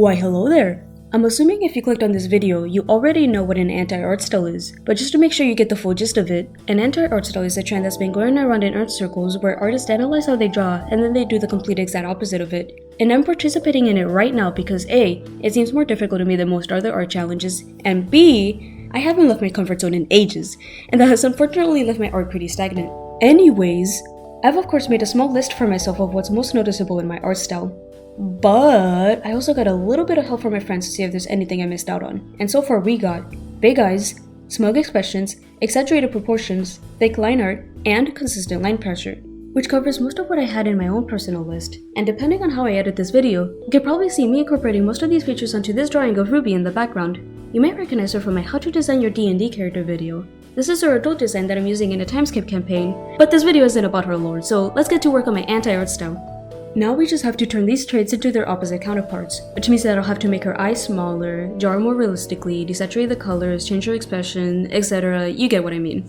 Why hello there! I'm assuming if you clicked on this video, you already know what an anti-art style is, but just to make sure you get the full gist of it, an anti-art style is a trend that's been going around in art circles where artists analyze how they draw and then they do the complete exact opposite of it. And I'm participating in it right now because A, it seems more difficult to me than most other art challenges, and B, I haven't left my comfort zone in ages, and that has unfortunately left my art pretty stagnant. Anyways, I've of course made a small list for myself of what's most noticeable in my art style. But I also got a little bit of help from my friends to see if there's anything I missed out on. And so far we got big eyes, smug expressions, exaggerated proportions, thick line art, and consistent line pressure, which covers most of what I had in my own personal list. And depending on how I edit this video, you could probably see me incorporating most of these features onto this drawing of Ruby in the background. You might recognize her from my How to Design Your D&D character video. This is her adult design that I'm using in a timeskip campaign, but this video isn't about her lore, so let's get to work on my anti-art style. Now we just have to turn these traits into their opposite counterparts, which means that I'll have to make her eyes smaller, draw more realistically, desaturate the colors, change her expression, etc. You get what I mean.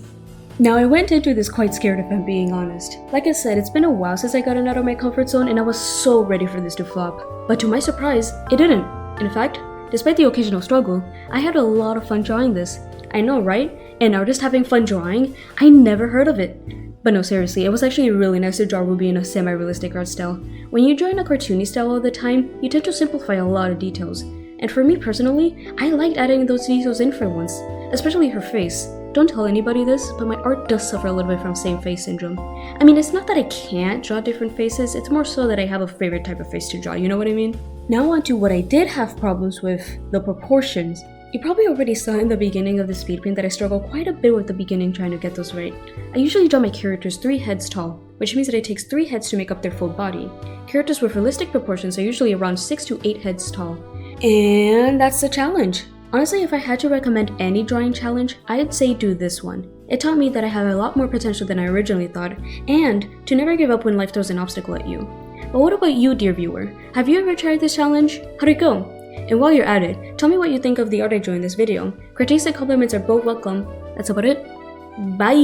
Now I went into this quite scared if I'm being honest. Like I said, it's been a while since I gotten out of my comfort zone and I was so ready for this to flop. But to my surprise, it didn't. In fact, despite the occasional struggle, I had a lot of fun drawing this. I know, right? An artist having fun drawing? I never heard of it. But no, seriously, it was actually really nice to draw Ruby in a semi-realistic art style. When you draw in a cartoony style all the time, you tend to simplify a lot of details. And for me personally, I liked adding those details in for once, especially her face. Don't tell anybody this, but my art does suffer a little bit from same face syndrome. I mean, it's not that I can't draw different faces, it's more so that I have a favorite type of face to draw, you know what I mean? Now on to what I did have problems with, the proportions. You probably already saw in the beginning of the speed paint that I struggle quite a bit with the beginning trying to get those right. I usually draw my characters 3 heads tall, which means that it takes 3 heads to make up their full body. Characters with realistic proportions are usually around 6 to 8 heads tall. And that's the challenge. Honestly, if I had to recommend any drawing challenge, I'd say do this one. It taught me that I have a lot more potential than I originally thought, and to never give up when life throws an obstacle at you. But what about you, dear viewer? Have you ever tried this challenge? How'd it go? And while you're at it, tell me what you think of the art I drew in this video. Critiques and compliments are both welcome. That's about it. Bye!